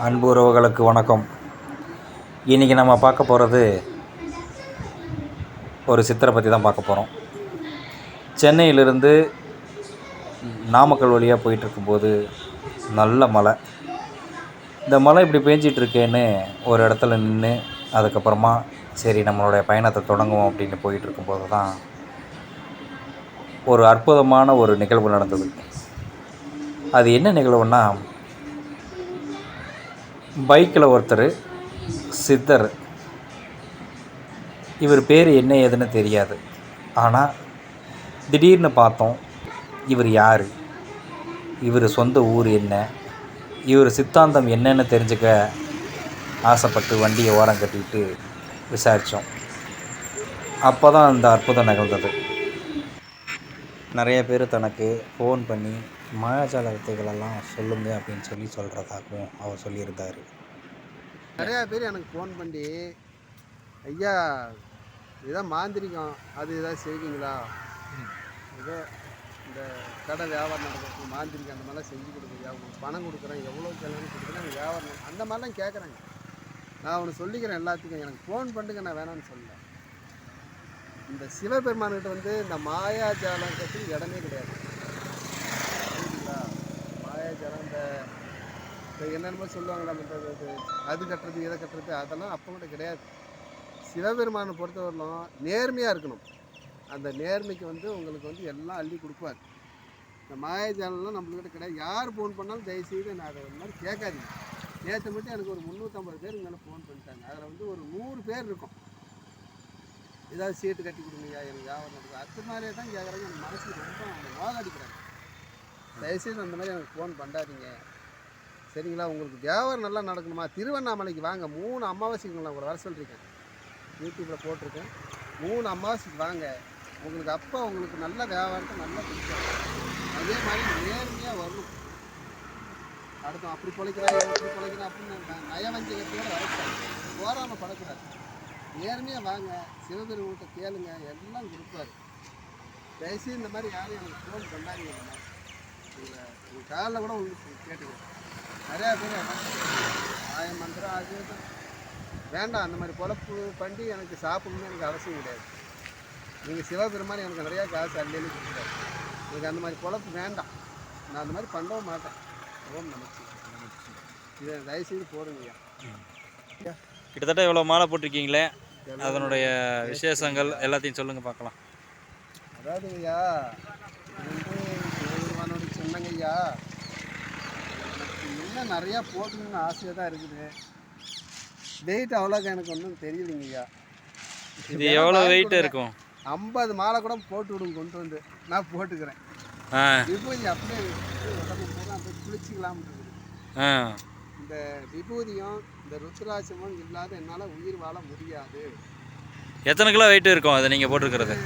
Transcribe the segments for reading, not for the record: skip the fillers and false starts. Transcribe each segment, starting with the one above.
அன்பு உறவுகளுக்கு வணக்கம். இன்றைக்கி நம்ம பார்க்க போகிறது ஒரு சித்தரை பற்றி தான் பார்க்க போகிறோம். சென்னையிலிருந்து நாமக்கல் வழியாக போயிட்டுருக்கும்போது நல்ல மழை. இந்த மழை இப்படி பேஞ்சிட்ருக்கேன்னு ஒரு இடத்துல நின்று அதுக்கப்புறமா சரி நம்மளுடைய பயணத்தை தொடங்குவோம் அப்படின்னு போயிட்டுருக்கும்போது தான் ஒரு அற்புதமான ஒரு நிகழ்வு நடந்தது. அது என்ன நிகழ்வுன்னா, பைக்கில் ஒருத்தர் சித்தர், இவர் பேர் என்ன ஏதுன்னு தெரியாது. ஆனால் திடீர்னு பார்த்தோம், இவர் யார், இவர் சொந்த ஊர் என்ன, இவர் சித்தாந்தம் என்னன்னு தெரிஞ்சுக்க ஆசைப்பட்டு வண்டியை ஓரம் கட்டிட்டு விசாரித்தோம். அப்போ தான் அந்த அற்புதம் நிகழ்ந்தது. நிறைய பேர் தனக்கு ஃபோன் பண்ணி மாயாஜால வித்தைகளெல்லாம் சொல்லுங்கள் அப்படின்னு சொல்கிறதாகவும் அவர் சொல்லியிருந்தார். நிறையா பேர் எனக்கு ஃபோன் பண்ணி, ஐயா இதான் மாந்திரிகம், அது எதாவது செய்வீங்களா, ஏதோ இந்த கடை வியாபாரம் நடக்கிறது மாந்திரிகம் அந்த மாதிரிலாம் செஞ்சு கொடுக்குறியா, உங்களுக்கு பணம் கொடுக்குறேன், எவ்வளோ கிழமை கொடுக்குறேன், எனக்கு வியாபாரம் அந்த மாதிரிலாம் கேட்குறாங்க. நான் ஒன்று சொல்லிக்கிறேன் எல்லாத்துக்கும், எனக்கு ஃபோன் பண்ணுங்க, நான் வேணான்னு சொல்லலை. இந்த சிவபெருமான்கிட்ட இந்த மாயாஜாலத்துக்கு இடமே கிடையாது. சரிங்களா? மாயாஜாலம் இந்த என்னென்னமோ சொல்லுவாங்களா, அது கட்டுறது இதை கட்டுறது அதெல்லாம் அப்போ கூட கிடையாது. சிவபெருமானை பொறுத்தவரையிலும் நேர்மையாக இருக்கணும். அந்த நேர்மைக்கு உங்களுக்கு எல்லாம் அள்ளி கொடுப்பார். இந்த மாயாஜாலம்லாம் நம்மளுக்கிட்ட கிடையாது. யார் ஃபோன் பண்ணாலும் தயவுசெய்து நான் அதை மாதிரி கேட்காதீங்க. நேற்று மட்டும் எனக்கு ஒரு 350 பேருக்கு மேலே ஃபோன் பண்ணிட்டாங்க. அதில் ஒரு 100 பேர் இருக்கும், ஏதாவது சீட்டு கட்டி கொடுங்கய்யா, எனக்கு வியாபாரம் நடக்குது, அது மாதிரியே தான் கேட்குறாங்க. எனக்கு மனசுக்கு ரொம்ப அவங்க நோகாடிக்கிறாங்க. தயவுசெய்து அந்த மாதிரி எனக்கு ஃபோன் பண்ணாதீங்க, சரிங்களா? உங்களுக்கு வியாபாரம் நல்லா நடக்கணுமா, திருவண்ணாமலைக்கு வாங்க. 3 அமாவாசைக்கு உங்களை வர சொல்லியிருக்கேன், யூடியூப்பில் போட்டிருக்கேன். 3 அமாவாசைக்கு வாங்க, உங்களுக்கு நல்ல வியாபாரத்தை நல்லா பிடிக்கும். அதே மாதிரி நேர்மையாக வரணும். அடுத்தோம் அப்படி பொழைக்கிறேன் எப்படி பொழைக்கிறேன் அப்படின்னு நயவஞ்சகத்தோடு வரக்கூடாது, போராமல் படக்கூடாது. நேர்மையாக வாங்க, சிவபெருமான்கிட்ட கேளுங்க, எல்லாம் கொடுப்பாரு. தயவுசெய்து இந்த மாதிரி யாரும் எனக்கு ஃபோன் பண்ணாதீங்க. உங்கள் காலில் கூட உங்களுக்கு கேட்டுக்கிறேன். நிறையா பேர் ஆயம் மந்திரம் அது வேண்டாம், அந்த மாதிரி பொழப்பு பண்ணி எனக்கு சாப்பிடணும்னு எனக்கு அவசியம் கிடையாது. நீங்கள் சிவபெருமான் எனக்கு நிறையா காசு அள்ளி கொடுக்குறாரு, எனக்கு அந்த மாதிரி பொழப்பு வேண்டாம், நான் அந்த மாதிரி பண்ணவும் மாட்டேன். ஓம் நமச்சி இதை தயவுசெய்து போடுங்கய்யா. கிட்டத்தட்ட இவ்வளோ மாலை போட்டிருக்கீங்களே, அதனுடைய விசேஷங்கள் எல்லாத்தையும் சொல்லுங்கள் பார்க்கலாம். அதாவது ஐயா, சிவபெருமானோட சொன்னங்க ஐயா, எனக்கு இன்னும் நிறையா போட்டுக்கணும்னு ஆசையாக தான் இருக்குது. வெயிட் அவ்வளோக்கு எனக்கு ஒன்றும் தெரியலைங்க ஐயா. இது எவ்வளோ வெயிட் இருக்கும்? 50 மாலை கூட போட்டு விடுங்க, கொண்டு வந்து நான் போட்டுக்கிறேன். விபூதி அப்படியே உடம்பு பூரா அப்படியே குளிச்சிக்கலாம் இருக்குது. இந்த விபூதியும் இந்த ருத்ராட்சமும் இல்லாத என்னால் உயிர் வாழ முடியாது. எத்தனை கிலோ வெயிட் இருக்கும் அதை நீங்கள் போட்டுருக்கிறது?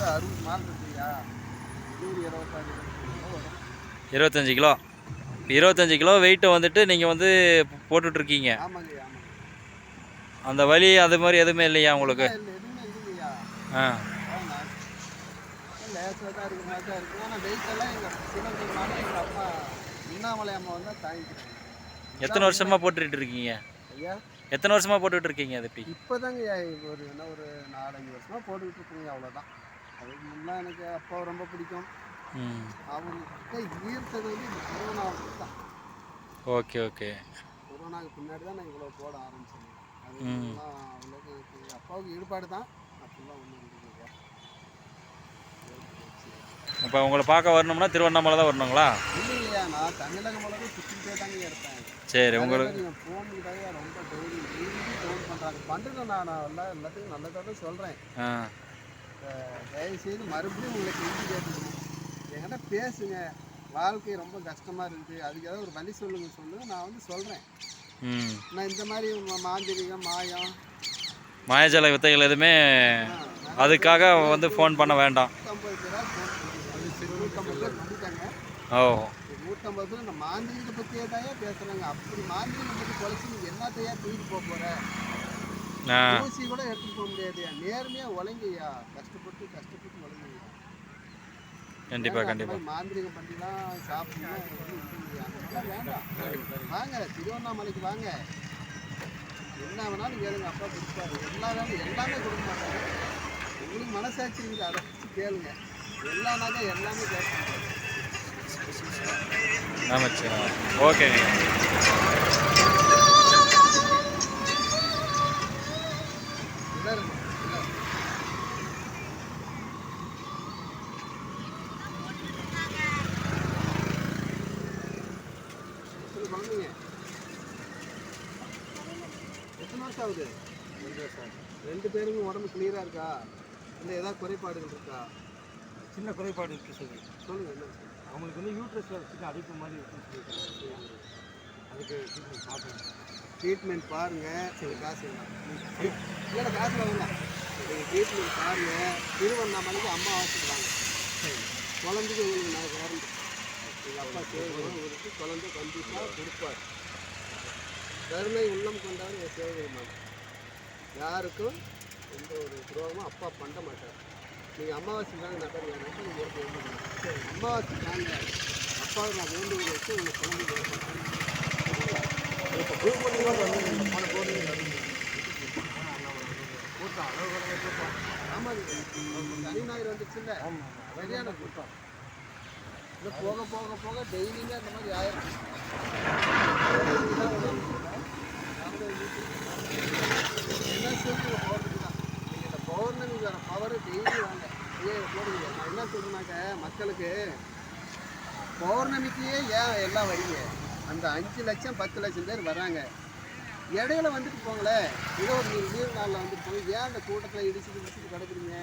60 மாலை இருக்குயா, 25 கிலோ. 25 கிலோ வெயிட்டை வந்துட்டு நீங்கள் போட்டுட்ருக்கீங்க. ஆமாங்க ஆமாங்க. அந்த வலி அது மாதிரி எதுவுமே இல்லையா உங்களுக்கு? எதுவுமே இல்லையா. லேசாக தான் இருக்கிற மாதிரி தான் இருக்குது. ஆனால் வெயிட்டெல்லாம் எங்கள் சிவபெருமான எங்கள் அப்பா அண்ணாமலை அம்மா தான் தாங்கிக்கிறாங்க. எத்தனை வருஷமாக போட்டுட்டு இருக்கீங்க ஐயா? எத்தனை வருஷமாக போட்டுட்டு இருக்கீங்க? அது இப்போ தாங்க ஒரு 4-5 வருஷமாக போட்டுக்கிட்டு இருக்கீங்க, அவ்வளோதான். அதுக்கு முன்னே எனக்கு அப்பா ரொம்ப பிடிக்கும். அவர்கிட்ட ஈர்த்தது இந்த கொரோனாவுக்கு தான். Okay okay. கொரோனாவுக்கு பின்னாடி தான் நான் இவ்வளோ போட ஆரம்பிச்சேன். அது அவ்வளோக்கு அப்பாவுக்கு ஈடுபாடு தான், அப்படிலாம் ஒன்றும் இருந்துருக்கீங்க. இப்போ உங்களை பார்க்க வரணும்னா திருவண்ணாமலை தான் வரணுங்களா? இல்லையா, நான் தமிழகம் முழுவதும் சுற்றிக்கிட்டே தாங்க இருப்பேன். சரி, உங்களுக்கு நீங்கள் ஃபோன் கிட்டாங்க ரொம்ப டெய்லி ஃபோன் பண்ணுறாங்க. பண்ணுறேன், நான் எல்லாத்துக்கும் நல்லதாக தான் சொல்கிறேன். தயவுசெய்து மறுபடியும் உங்களுக்கு எழுதி கேட்டுக்கணும், என்கிட்ட பேசுங்க. வாழ்க்கை ரொம்ப கஷ்டமாக இருக்குது, அதுக்கு ஏதாவது ஒரு வழி சொல்லுங்கள், நான் சொல்கிறேன். நான் இந்த மாதிரி மாந்திரிகம் மாயம் மாயாஜால வித்தைகள் எதுவுமே அதுக்காக ஃபோன் பண்ண வேண்டாம். 150 பேர் வந்துட்டாங்க. 150 பேர் இந்த மாந்திரிகத்தை பற்றியே தான் பேசுகிறாங்க. அப்படி மாந்திரிகம் பற்றி குறைச்சி நீங்கள் என்னத்தையா தூக்கிட்டு போக போகிற? ஊசி கூட எடுத்துகிட்டு போக முடியாது. நேர்மையாக உழைங்கய்யா, கஷ்டப்பட்டு உழைங்கய்யா. கண்டிப்பாக அந்த கண்டிப்பாக. மாதிரி மாந்திரிகம் பண்ணிலாம் சாப்பிடணும் அதெல்லாம் வேண்டாம். வாங்க திருவண்ணாமலைக்கு வாங்க, என்ன வேணாலும் கேளுங்க, அப்பா கொடுப்பாரு. எல்லா வேணும் எல்லாமே கொடுக்க மாட்டாங்க. உங்களுக்கு மனசாட்சி இருக்குது, அதை வச்சு கேளுங்க. எல்லானாக்கா எல்லாமே கேட்க முடியாது. நமச்சிவாய். ஓகேங்க. இதாருங்க, எத்தனை குழந்தைங்க? எத்தனை வருஷம் ஆகுது? 2 வருஷம். 2 பேருக்கும் உடம்பு கிளியராக இருக்கா, இல்லை ஏதாவது குறைபாடுகள் இருக்கா? சின்ன குறைபாடு இருக்குது சொல்லி சொல்லுங்கள். என்ன அவங்களுக்கு வந்து யூட்ரஸில் சின்ன அடிப்பு மாதிரி இருக்குன்னு சொல்லியிருக்காங்க. அதுக்கு ட்ரீட்மெண்ட் பார்க்கணும். ட்ரீட்மெண்ட் பாருங்கள். சரி, காசு வேணாம். இல்லை காசு வேணாம். நீங்கள் ட்ரீட்மெண்ட் பாருங்கள். திருவண்ணாமலைக்கு அம்மாவாசைக்கு வாங்க. குழந்தைக்கு உங்களுக்கு நான் கேரண்டி. எங்கள் அப்பா சேவை உங்களுக்கு குழந்தை கண்டிப்பாக கொடுப்பார். கருணை உள்ளம் கொண்டாலும் என் சேவை மாட்டேன். யாருக்கும் எந்த ஒரு துரோகமும் அப்பா பண்ண மாட்டார். நீங்கள் அமாவாசை தாங்க நகர் வேணும், நீங்கள் ஏற்க வேண்டியது. சரி, அமாவாசை தாங்க அப்பாவை நான் வேண்டுகோள் வச்சு உங்களுக்கு குழந்தை இப்போ பூர்வணியோடு வந்து போன போர்ணியில் கூட்டம் அளவு கூட்டம். ஆமாம், சனி ஞாயிறு வந்துச்சு இல்லை, சரியான கூட்டம். இல்லை போக போக போக டெய்லியுமே அந்த மாதிரி ஆயிரம். என்ன சொல்லி போகிறதுக்கு தான் நீங்கள் இந்த பௌர்ணமி வர பவர் டெய்லி வாங்க. போடுங்க. நான் என்ன சொல்றேன்னாக்க, மக்களுக்கு பௌர்ணமிக்கே ஏன் எல்லாம் வரீங்க? அந்த 5 லட்சம் 10 லட்சம் பேர் வராங்க. இடையில வந்துட்டு போங்களேன், ஏதோ ஒரு லீவ் நாளில் வந்துட்டு போய் ஏன் அந்த கூட்டத்தில் இடிச்சுட்டு கிடக்குறீங்க?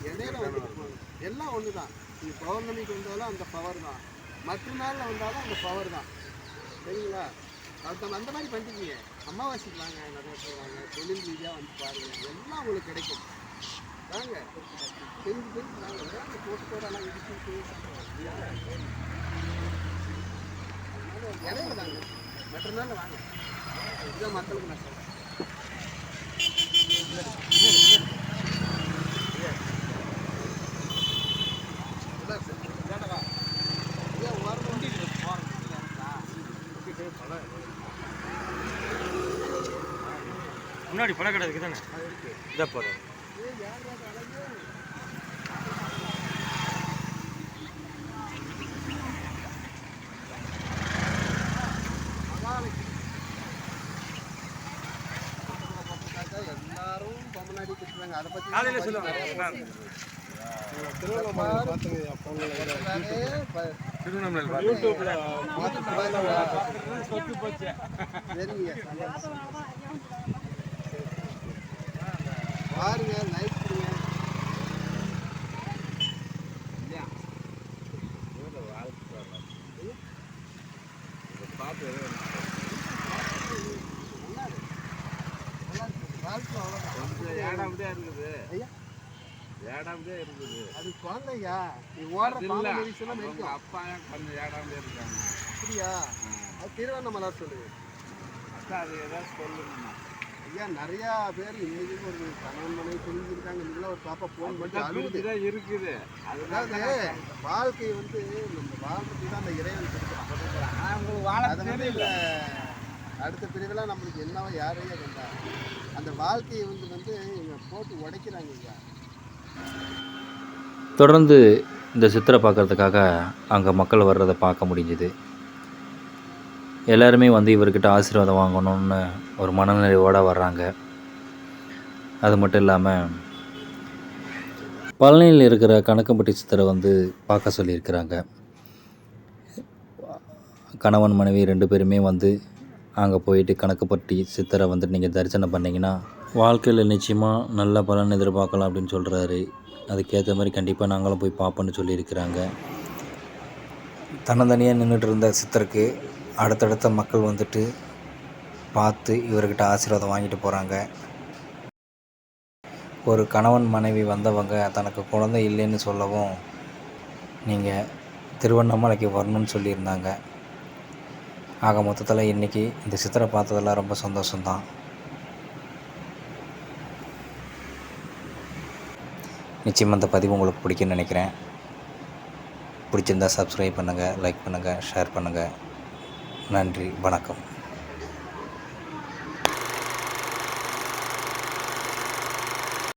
இடையில வந்துட்டு போங்க. எல்லாம் ஒன்று தான். நீங்கள் பௌர்ணமிக்கு வந்தாலும் அந்த பவர் தான், மற்ற நாளில் வந்தாலும் அந்த பவர் தான். சரிங்களா? அது அந்த மாதிரி பண்ணிருக்கீங்க. அமாவாசைக்கு வாங்க, நிறைய பேர் வாங்க, தொழில் ரீதியாக வந்து பாருங்கள், எல்லாம் உங்களுக்கு கிடைக்கும். வாங்க, தெரிஞ்சு வாங்க. போட்டுக்கோடெல்லாம் இடிச்சுட்டு இடையில தாங்க, மற்ற நாளில் வாங்க. இதுதான் மக்களுக்கு நான் சொல்கிறேன். முன்னாடி பழக்கடை இருக்குது தானே, இதை போகிறேன். எல்லாரும் பொம்மநாடி திட்டுறாங்க. அதை பற்றி காலையில் சொல்லுவாங்க. திருவண்ணாமலை யூடியூப்ல பாருங்க, லைக் கொடுங்க. அது குழந்தையா, நீ ஓடுற அப்பா கொஞ்சம் ஏடாமலே இருக்காங்க. அப்படியா? அது திருவண்ணாமலை சொல்லுங்க. அது ஏதாவது சொல்லுங்க. ஐயா, நிறையா பேர் இன்னைக்கு ஒரு கணவன் மனைவி புரிஞ்சுருக்காங்க. நீங்களா ஒரு பாப்பா ஃபோன் பண்ணி அழுகுது இருக்குது. அதாவது வாழ்க்கை வந்து நம்ம வாழ்றதுக்கு தான் அந்த இறைவன் கொடுக்குறான். அதை வந்து இல்லை, அடுத்த பிரிவில் நம்மளுக்கு என்னவோ யாரையா கண்டா அந்த வாழ்க்கையை வந்து இவங்க போட்டு உடைக்கிறாங்க. ஐயா, தொடர்ந்து இந்த சித்திரை பார்க்குறதுக்காக அங்கே மக்கள் வர்றதை பார்க்க முடிஞ்சுது. எல்லாருமே வந்து இவர்கிட்ட ஆசீர்வாதம் வாங்கணும்னு ஒரு மனநிறைவோடு வர்றாங்க. அது மட்டும் இல்லாமல் பழனியில் இருக்கிற கணக்கம்பட்டி சித்தரை வந்து பார்க்க சொல்லியிருக்கிறாங்க. கணவன் மனைவி 2 பேருமே வந்து அங்கே போயிட்டு கணக்கம்பட்டி சித்தரை வந்துட்டு நீங்கள் தரிசனம் பண்ணிங்கன்னா வாழ்க்கையில் நிச்சயமாக நல்ல பலன் எதிர்பார்க்கலாம் அப்படின்னு சொல்கிறாரு. அதுக்கேற்ற மாதிரி கண்டிப்பாக நாங்களும் போய் பார்ப்போன்னு சொல்லியிருக்கிறாங்க. தன்னந்தனியாக நின்றுட்டு இருந்த சித்தருக்கு அடுத்தடுத்த மக்கள் வந்துட்டு பார்த்து இவர்கிட்ட ஆசீர்வாதம் வாங்கிட்டு போகிறாங்க. ஒரு கணவன் மனைவி வந்தவங்க தனக்கு குழந்தை இல்லைன்னு சொல்லவும் நீங்கள் திருவண்ணாமலைக்கு வரணும்னு சொல்லியிருந்தாங்க. ஆக மொத்தத்தில் இன்றைக்கி இந்த சித்திரை பார்த்ததெல்லாம் ரொம்ப சந்தோஷம்தான். நிச்சயமாக இந்த பதிவு உங்களுக்கு பிடிக்கும்னு நினைக்கிறேன். பிடிச்சிருந்தால் சப்ஸ்கிரைப் பண்ணுங்கள், லைக் பண்ணுங்கள், ஷேர் பண்ணுங்கள். நன்றி, வணக்கம்.